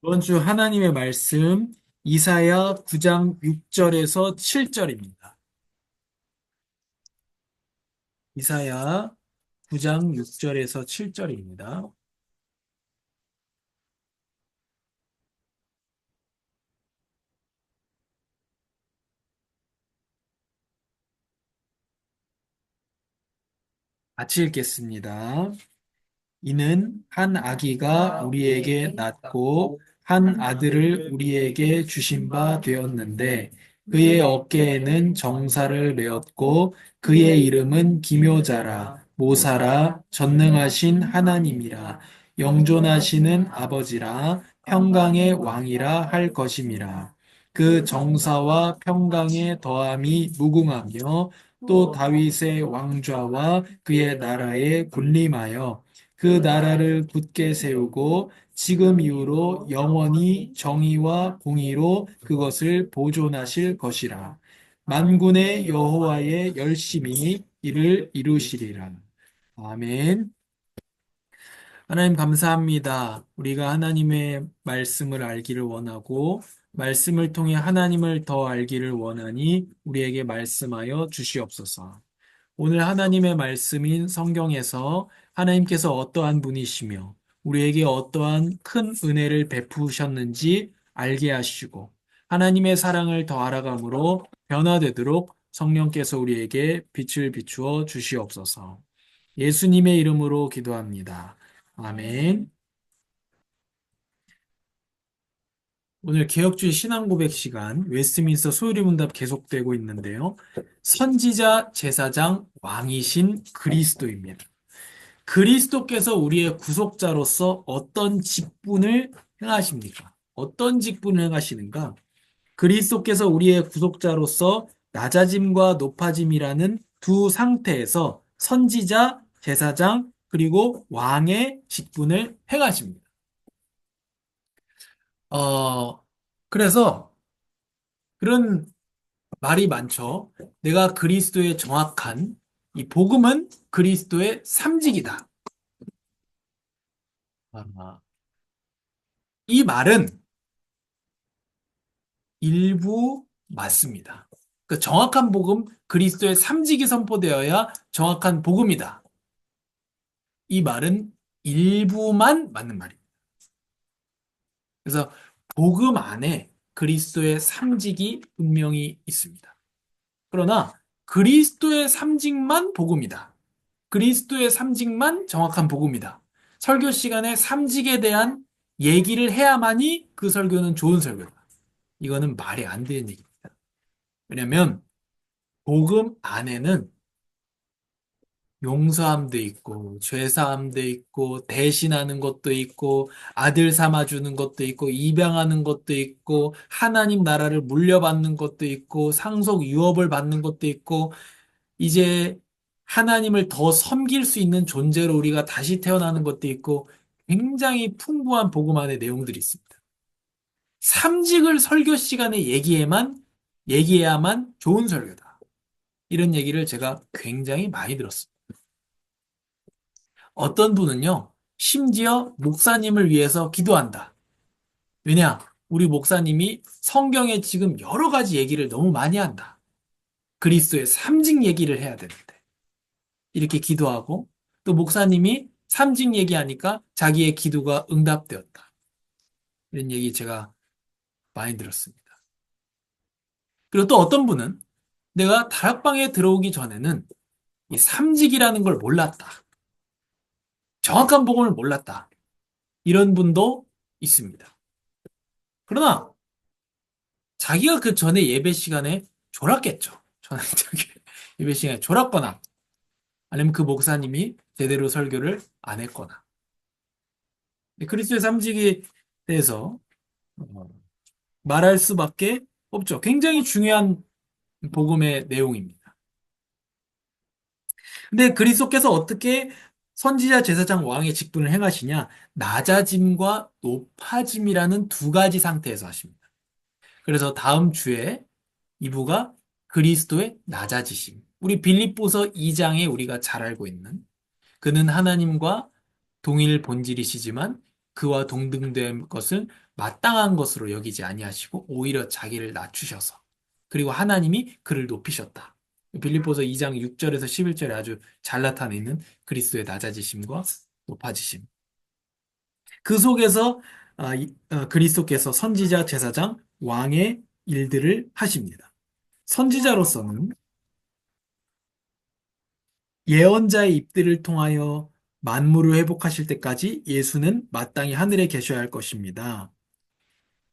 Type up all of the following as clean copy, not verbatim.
이번 주 하나님의 말씀 이사야 9장 6절에서 7절입니다. 이사야 9장 6절에서 7절입니다. 같이 읽겠습니다. 이는 한 아기가 우리에게 낳고 한 아들을 우리에게 주신 바 되었는데 그의 어깨에는 정사를 메었고 그의 이름은 기묘자라 모사라 전능하신 하나님이라 영존하시는 아버지라 평강의 왕이라 할 것임이라. 그 정사와 평강의 더함이 무궁하며 또 다윗의 왕좌와 그의 나라에 군림하여 그 나라를 굳게 세우고 지금 이후로 영원히 정의와 공의로 그것을 보존하실 것이라. 만군의 여호와의 열심히 이를 이루시리라. 아멘. 하나님 감사합니다. 우리가 하나님의 말씀을 알기를 원하고 말씀을 통해 하나님을 더 알기를 원하니 우리에게 말씀하여 주시옵소서. 오늘 하나님의 말씀인 성경에서 하나님께서 어떠한 분이시며 우리에게 어떠한 큰 은혜를 베푸셨는지 알게 하시고 하나님의 사랑을 더 알아감으로 변화되도록 성령께서 우리에게 빛을 비추어 주시옵소서. 예수님의 이름으로 기도합니다. 아멘. 오늘 개혁주의 신앙고백 시간 웨스트민스터 소요리문답 계속되고 있는데요. 선지자, 제사장, 왕이신 그리스도입니다. 그리스도께서 우리의 구속자로서 어떤 직분을 행하십니까? 어떤 직분을 행하시는가? 그리스도께서 우리의 구속자로서 낮아짐과 높아짐이라는 두 상태에서 선지자, 제사장, 그리고 왕의 직분을 행하십니다. 어, 그래서 그런 말이 많죠. 내가 그리스도의 정확한 이 복음은 그리스도의 삼직이다. 아, 이 말은 일부 맞습니다. 그 정확한 복음, 그리스도의 삼직이 선포되어야 정확한 복음이다. 이 말은 일부만 맞는 말입니다. 그래서 복음 안에 그리스도의 삼직이 분명히 있습니다. 그러나 그리스도의 삼직만 복음이다. 그리스도의 삼직만 정확한 복음이다. 설교 시간에 삼직에 대한 얘기를 해야만이 그 설교는 좋은 설교다. 이거는 말이 안 되는 얘기입니다. 왜냐하면 복음 안에는 용서함도 있고 죄사함도 있고 대신하는 것도 있고 아들 삼아주는 것도 있고 입양하는 것도 있고 하나님 나라를 물려받는 것도 있고 상속 유업을 받는 것도 있고 이제 하나님을 더 섬길 수 있는 존재로 우리가 다시 태어나는 것도 있고 굉장히 풍부한 복음 안에 내용들이 있습니다. 삼직을 설교 시간에 얘기해야만 좋은 설교다. 이런 얘기를 제가 굉장히 많이 들었습니다. 어떤 분은요, 심지어 목사님을 위해서 기도한다. 왜냐? 우리 목사님이 성경에 지금 여러 가지 얘기를 너무 많이 한다. 그리스도의 삼직 얘기를 해야 되는데. 이렇게 기도하고 또 목사님이 삼직 얘기하니까 자기의 기도가 응답되었다. 이런 얘기 제가 많이 들었습니다. 그리고 또 어떤 분은 내가 다락방에 들어오기 전에는 이 삼직이라는 걸 몰랐다. 정확한 복음을 몰랐다. 이런 분도 있습니다. 그러나 자기가 그 전에 예배 시간에 졸았겠죠. 저는 저기 예배 시간에 졸았거나 아니면 그 목사님이 제대로 설교를 안 했거나 그리스도의 삼직에 대해서 어, 말할 수밖에 없죠. 굉장히 중요한 복음의 내용입니다. 근데 그리스도께서 어떻게 선지자, 제사장, 왕의 직분을 행하시냐? 낮아짐과 높아짐이라는 두 가지 상태에서 하십니다. 그래서 다음 주에 이부가 그리스도의 낮아지심. 우리 빌립보서 2장에 우리가 잘 알고 있는 그는 하나님과 동일 본질이시지만 그와 동등된 것은 마땅한 것으로 여기지 아니하시고 오히려 자기를 낮추셔서 그리고 하나님이 그를 높이셨다. 빌립보서 2장 6절에서 11절에 아주 잘 나타내는 그리스도의 낮아지심과 높아지심. 그 속에서 그리스도께서 선지자, 제사장, 왕의 일들을 하십니다. 선지자로서는 예언자의 입들을 통하여 만물을 회복하실 때까지 예수는 마땅히 하늘에 계셔야 할 것입니다.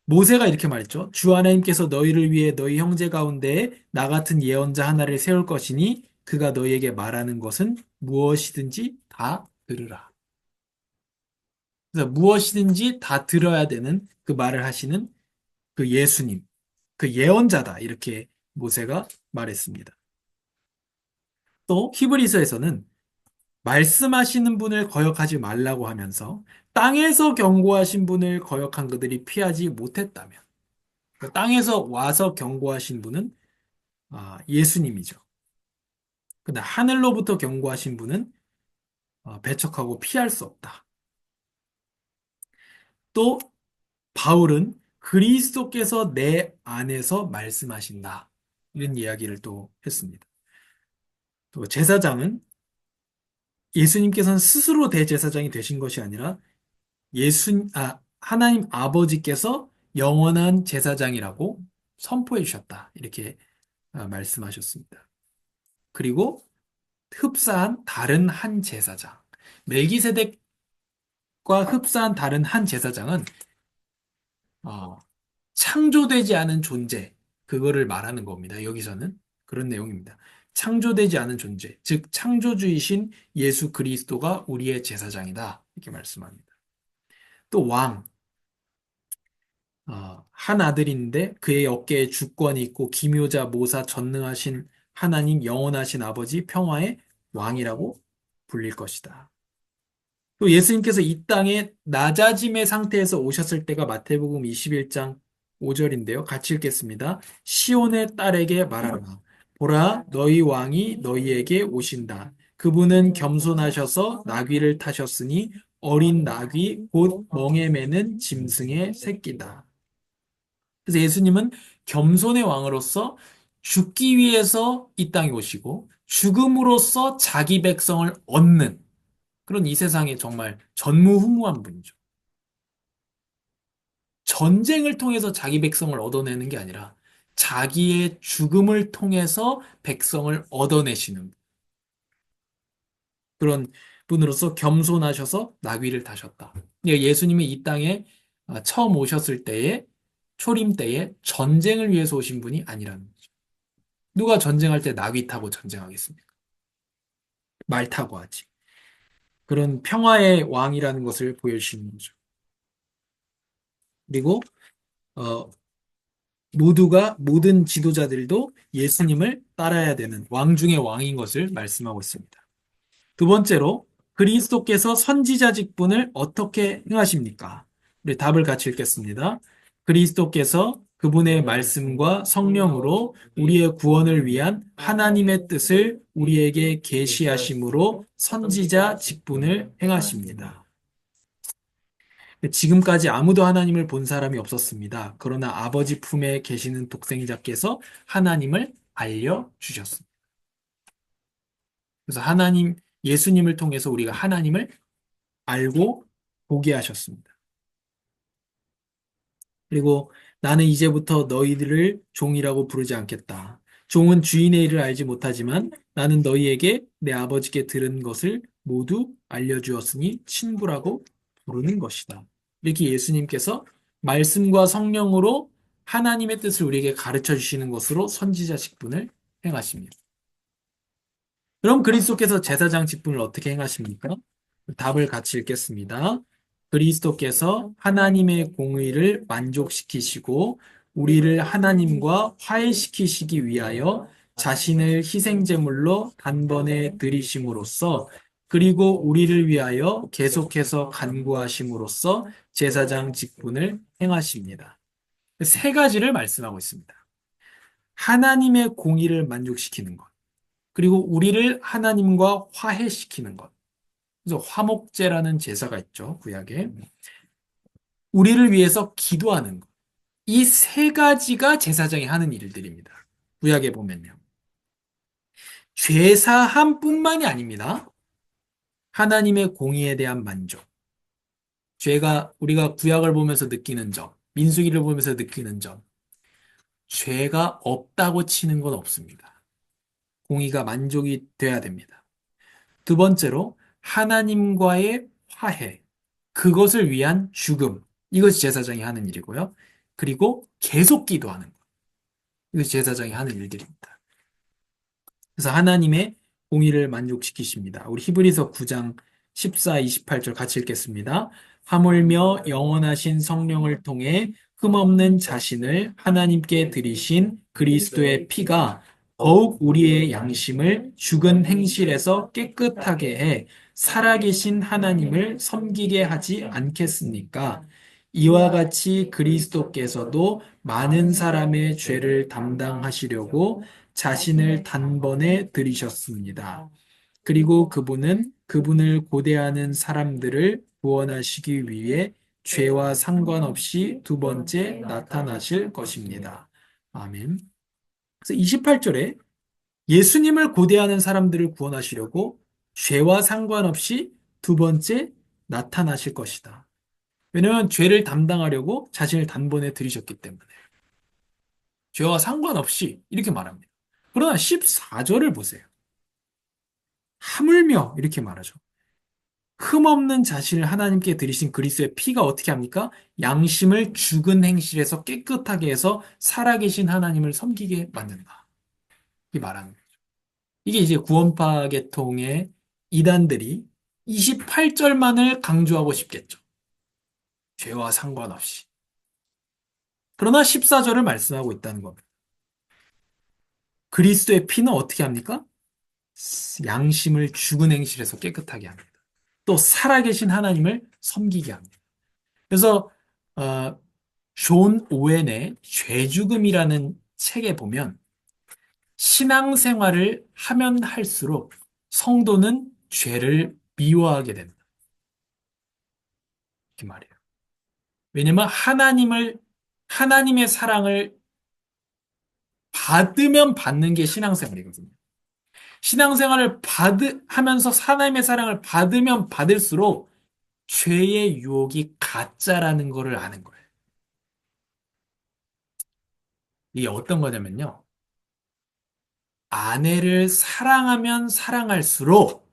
모세가 이렇게 말했죠. 주 하나님께서 너희를 위해 너희 형제 가운데에 나 같은 예언자 하나를 세울 것이니 그가 너희에게 말하는 것은 무엇이든지 다 들으라. 그래서 무엇이든지 다 들어야 되는 그 말을 하시는 그 예수님, 그 예언자다. 이렇게 모세가 말했습니다. 또 히브리서에서는 말씀하시는 분을 거역하지 말라고 하면서 땅에서 경고하신 분을 거역한 그들이 피하지 못했다면 그러니까 땅에서 와서 경고하신 분은 예수님이죠. 근데 하늘로부터 경고하신 분은 배척하고 피할 수 없다. 또 바울은 그리스도께서 내 안에서 말씀하신다. 이런 이야기를 또 했습니다. 또 제사장은 예수님께서는 스스로 대제사장이 되신 것이 아니라 하나님 아버지께서 영원한 제사장이라고 선포해 주셨다. 이렇게 말씀하셨습니다. 그리고 흡사한 다른 한 제사장. 멜기세덱과 흡사한 다른 한 제사장은 어, 창조되지 않은 존재, 그거를 말하는 겁니다. 여기서는 그런 내용입니다. 창조되지 않은 존재, 즉 창조주이신 예수 그리스도가 우리의 제사장이다. 이렇게 말씀합니다. 또 왕, 한 아들인데 그의 어깨에 주권이 있고 기묘자, 모사, 전능하신 하나님, 영원하신 아버지, 평화의 왕이라고 불릴 것이다. 또 예수님께서 이 땅에 낮아짐의 상태에서 오셨을 때가 마태복음 21장 5절인데요. 같이 읽겠습니다. 시온의 딸에게 말하라. 보라, 너희 왕이 너희에게 오신다. 그분은 겸손하셔서 나귀를 타셨으니 어린 나귀 곧 멍에 매는 짐승의 새끼다. 그래서 예수님은 겸손의 왕으로서 죽기 위해서 이 땅에 오시고 죽음으로써 자기 백성을 얻는 그런 이 세상에 정말 전무후무한 분이죠. 전쟁을 통해서 자기 백성을 얻어내는 게 아니라 자기의 죽음을 통해서 백성을 얻어내시는 그런 분으로서 겸손하셔서 나귀를 타셨다. 그러니까 예수님이 이 땅에 처음 오셨을 때에 초림 때에 전쟁을 위해서 오신 분이 아니라는 거죠. 누가 전쟁할 때 나귀 타고 전쟁하겠습니까? 말 타고 하지. 그런 평화의 왕이라는 것을 보여주시는 거죠. 그리고 어, 모든 지도자들도 예수님을 따라야 되는 왕 중의 왕인 것을 말씀하고 있습니다. 두 번째로 그리스도께서 선지자 직분을 어떻게 행하십니까? 우리 답을 같이 읽겠습니다. 그리스도께서 그분의 말씀과 성령으로 우리의 구원을 위한 하나님의 뜻을 우리에게 계시하심으로 선지자 직분을 행하십니다. 지금까지 아무도 하나님을 본 사람이 없었습니다. 그러나 아버지 품에 계시는 독생자께서 하나님을 알려주셨습니다. 그래서 예수님을 통해서 우리가 하나님을 알고 보게 하셨습니다. 그리고 나는 이제부터 너희들을 종이라고 부르지 않겠다. 종은 주인의 일을 알지 못하지만 나는 너희에게 내 아버지께 들은 것을 모두 알려주었으니 친구라고 부르는 것이다. 이렇게 예수님께서 말씀과 성령으로 하나님의 뜻을 우리에게 가르쳐 주시는 것으로 선지자 직분을 행하십니다. 그럼 그리스도께서 제사장 직분을 어떻게 행하십니까? 답을 같이 읽겠습니다. 그리스도께서 하나님의 공의를 만족시키시고 우리를 하나님과 화해시키시기 위하여 자신을 희생제물로 단번에 드리심으로써 그리고 우리를 위하여 계속해서 간구하심으로써 제사장 직분을 행하십니다. 세 가지를 말씀하고 있습니다. 하나님의 공의를 만족시키는 것, 그리고 우리를 하나님과 화해시키는 것. 그래서 화목제라는 제사가 있죠, 구약에. 우리를 위해서 기도하는 것. 이 세 가지가 제사장이 하는 일들입니다. 구약에 보면요. 죄사함뿐만이 아닙니다. 하나님의 공의에 대한 만족. 우리가 구약을 보면서 느끼는 점, 민수기를 보면서 느끼는 점, 죄가 없다고 치는 건 없습니다. 공의가 만족이 돼야 됩니다. 두 번째로, 하나님과의 화해. 그것을 위한 죽음. 이것이 제사장이 하는 일이고요. 그리고 계속 기도하는 것. 이것이 제사장이 하는 일들입니다. 그래서 하나님의 공의를 만족시키십니다. 우리 히브리서 9장 14, 28절 같이 읽겠습니다. 하물며 영원하신 성령을 통해 흠없는 자신을 하나님께 드리신 그리스도의 피가 더욱 우리의 양심을 죽은 행실에서 깨끗하게 해 살아계신 하나님을 섬기게 하지 않겠습니까? 이와 같이 그리스도께서도 많은 사람의 죄를 담당하시려고 자신을 단번에 들이셨습니다. 그리고 그분은 그분을 고대하는 사람들을 구원하시기 위해 죄와 상관없이 두 번째 나타나실 것입니다. 아멘. 그래서 28절에 예수님을 고대하는 사람들을 구원하시려고 죄와 상관없이 두 번째 나타나실 것이다. 왜냐하면 죄를 담당하려고 자신을 단번에 들이셨기 때문에. 죄와 상관없이 이렇게 말합니다. 그러나 14절을 보세요. 하물며 이렇게 말하죠. 흠없는 자신을 하나님께 드리신 그리스도의 피가 어떻게 합니까? 양심을 죽은 행실에서 깨끗하게 해서 살아계신 하나님을 섬기게 만든다. 이 말하는 거죠. 이게 이제 구원파 계통의 이단들이 28절만을 강조하고 싶겠죠. 죄와 상관없이. 그러나 14절을 말씀하고 있다는 겁니다. 그리스도의 피는 어떻게 합니까? 양심을 죽은 행실에서 깨끗하게 합니다. 또 살아계신 하나님을 섬기게 합니다. 그래서 어, 존 오웬의 죄죽음이라는 책에 보면 신앙생활을 하면 할수록 성도는 죄를 미워하게 된다. 이렇게 말이에요. 왜냐면 하나님의 사랑을 받으면 받는 게 신앙생활이거든요. 신앙생활을 하면서 하나님의 사랑을 받으면 받을수록 죄의 유혹이 가짜라는 것을 아는 거예요. 이게 어떤 거냐면요. 아내를 사랑하면 사랑할수록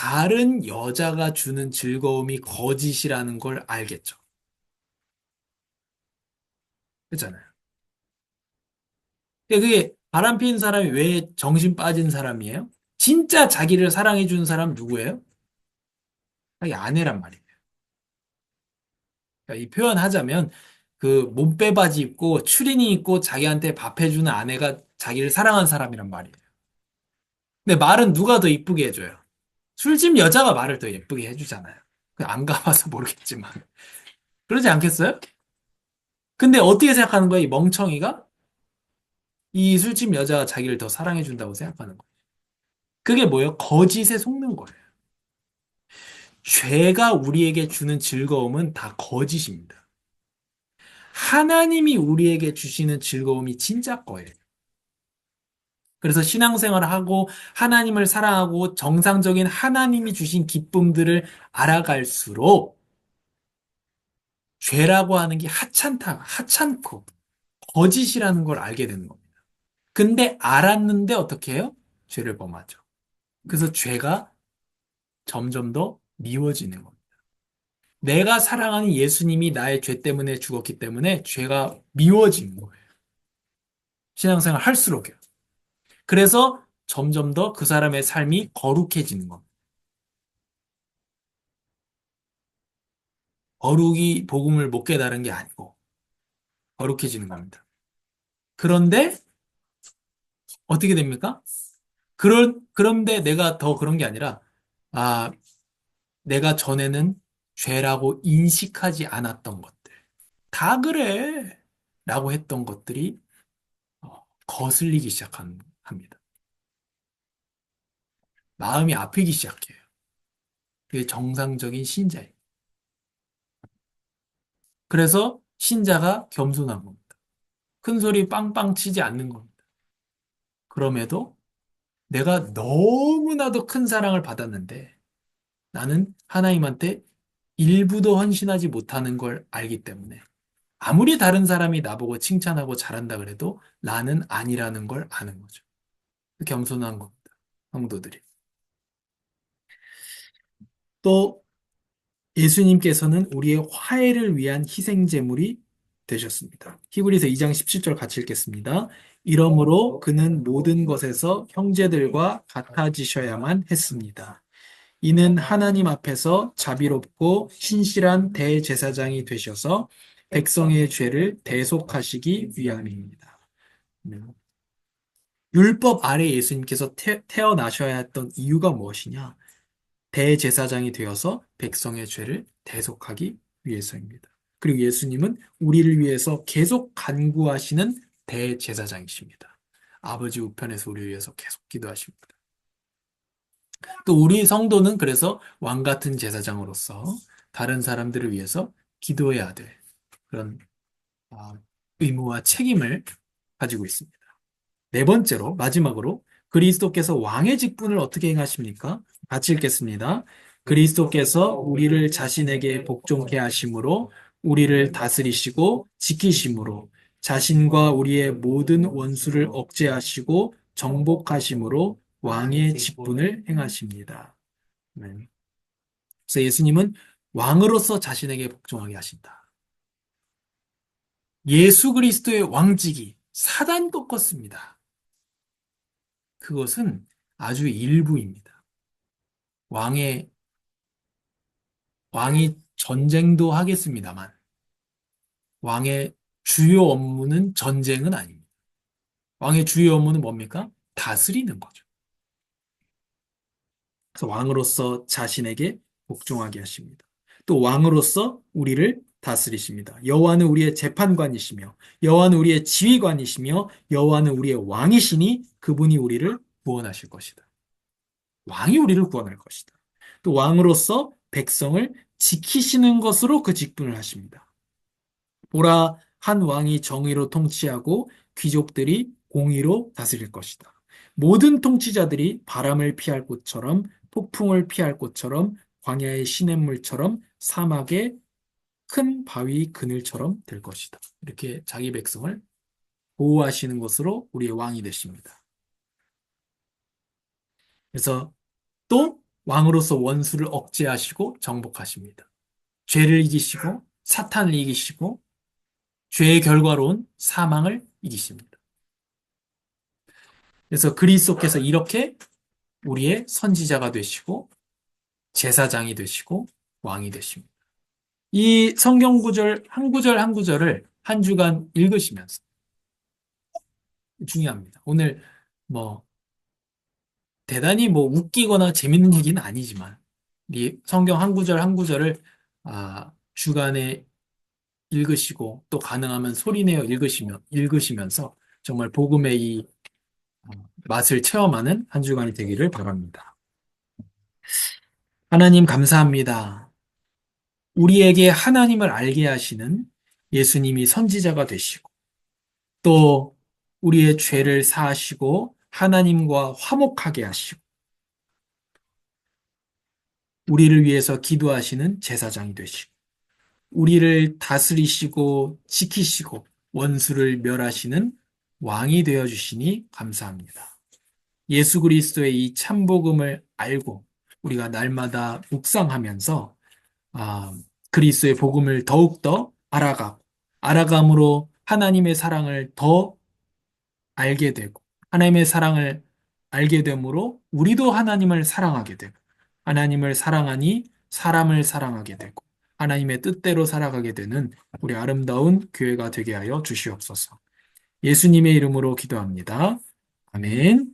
다른 여자가 주는 즐거움이 거짓이라는 걸 알겠죠. 그렇잖아요. 그게 바람 피는 사람이 왜 정신 빠진 사람이에요? 진짜 자기를 사랑해 주는 사람 누구예요? 자기 아내란 말이에요. 그러니까 이 표현하자면 그 몸빼바지 입고 추리닝 입고 자기한테 밥 해주는 아내가 자기를 사랑한 사람이란 말이에요. 근데 말은 누가 더 이쁘게 해줘요? 술집 여자가 말을 더 예쁘게 해주잖아요. 안 가봐서 모르겠지만. 그러지 않겠어요? 근데 어떻게 생각하는 거야, 이 멍청이가? 이 술집 여자가 자기를 더 사랑해준다고 생각하는 거예요. 그게 뭐예요? 거짓에 속는 거예요. 죄가 우리에게 주는 즐거움은 다 거짓입니다. 하나님이 우리에게 주시는 즐거움이 진짜 거예요. 그래서 신앙생활을 하고 하나님을 사랑하고 정상적인 하나님이 주신 기쁨들을 알아갈수록 죄라고 하는 게 하찮고 거짓이라는 걸 알게 되는 겁니다. 근데 알았는데 어떻게 해요? 죄를 범하죠. 그래서 죄가 점점 더 미워지는 겁니다. 내가 사랑하는 예수님이 나의 죄 때문에 죽었기 때문에 죄가 미워지는 거예요. 신앙생활 할수록요. 그래서 점점 더 그 사람의 삶이 거룩해지는 겁니다. 거룩이 복음을 못 깨달은 게 아니고 거룩해지는 겁니다. 그런데 어떻게 됩니까? 그런데 내가 더 그런 게 아니라, 아, 내가 전에는 죄라고 인식하지 않았던 것들. 다 그래. 라고 했던 것들이 거슬리기 합니다. 마음이 아프기 시작해요. 그게 정상적인 신자예요. 그래서 신자가 겸손한 겁니다. 큰 소리 빵빵 치지 않는 겁니다. 그럼에도 내가 너무나도 큰 사랑을 받았는데 나는 하나님한테 일부도 헌신하지 못하는 걸 알기 때문에 아무리 다른 사람이 나보고 칭찬하고 잘한다 그래도 나는 아니라는 걸 아는 거죠. 겸손한 겁니다. 성도들이. 또 예수님께서는 우리의 화해를 위한 희생 제물이 되셨습니다. 히브리서 2장 17절 같이 읽겠습니다. 이러므로 그는 모든 것에서 형제들과 같아지셔야만 했습니다. 이는 하나님 앞에서 자비롭고 신실한 대제사장이 되셔서 백성의 죄를 대속하시기 위함입니다. 율법 아래 예수님께서 태어나셔야 했던 이유가 무엇이냐? 대제사장이 되어서 백성의 죄를 대속하기 위해서입니다. 그리고 예수님은 우리를 위해서 계속 간구하시는 대제사장이십니다. 아버지 우편에서 우리를 위해서 계속 기도하십니다. 또 우리 성도는 그래서 왕 같은 제사장으로서 다른 사람들을 위해서 기도해야 될 그런 아, 의무와 책임을 가지고 있습니다. 네 번째로, 마지막으로 그리스도께서 왕의 직분을 어떻게 행하십니까? 같이 읽겠습니다. 그리스도께서 우리를 자신에게 복종케 하심으로 우리를 다스리시고 지키심으로 자신과 우리의 모든 원수를 억제하시고 정복하심으로 왕의 직분을 행하십니다. 네. 그래서 예수님은 왕으로서 자신에게 복종하게 하신다. 예수 그리스도의 왕직이 사단도 껐습니다. 그것은 아주 일부입니다. 왕의, 왕이 전쟁도 하겠습니다만, 왕의 주요 업무는 전쟁은 아닙니다. 왕의 주요 업무는 뭡니까? 다스리는 거죠. 그래서 왕으로서 자신에게 복종하게 하십니다. 또 왕으로서 우리를 다스리십니다. 여호와는 우리의 재판관이시며, 여호와는 우리의 지휘관이시며, 여호와는 우리의 왕이시니 그분이 우리를 구원하실 것이다. 왕이 우리를 구원할 것이다. 또 왕으로서 백성을 지키시는 것으로 그 직분을 하십니다. 보라, 한 왕이 정의로 통치하고 귀족들이 공의로 다스릴 것이다. 모든 통치자들이 바람을 피할 곳처럼 폭풍을 피할 곳처럼 광야의 시냇물처럼 사막의 큰 바위 그늘처럼 될 것이다. 이렇게 자기 백성을 보호하시는 것으로 우리의 왕이 되십니다. 그래서 또 왕으로서 원수를 억제하시고 정복하십니다. 죄를 이기시고 사탄을 이기시고 죄의 결과로운 사망을 이기십니다. 그래서 그리스도께서 이렇게 우리의 선지자가 되시고 제사장이 되시고 왕이 되십니다. 이 성경 구절 한 구절을 한 주간 읽으시면서 중요합니다. 오늘 뭐 대단히 뭐 웃기거나 재밌는 얘기는 아니지만 이 성경 한 구절 한 구절을 주간에 읽으시고 또 가능하면 소리내어 읽으시면서 정말 복음의 이 맛을 체험하는 한 주간이 되기를 바랍니다. 하나님 감사합니다. 우리에게 하나님을 알게 하시는 예수님이 선지자가 되시고 또 우리의 죄를 사하시고 하나님과 화목하게 하시고 우리를 위해서 기도하시는 제사장이 되시고 우리를 다스리시고 지키시고 원수를 멸하시는 왕이 되어 주시니 감사합니다. 예수 그리스도의 이 참복음을 알고 우리가 날마다 묵상하면서 그리스도의 복음을 더욱더 알아감으로 하나님의 사랑을 더 알게 되고 하나님의 사랑을 알게 되므로 우리도 하나님을 사랑하게 되고 하나님을 사랑하니 사람을 사랑하게 되고 하나님의 뜻대로 살아가게 되는 우리 아름다운 교회가 되게 하여 주시옵소서. 예수님의 이름으로 기도합니다. 아멘.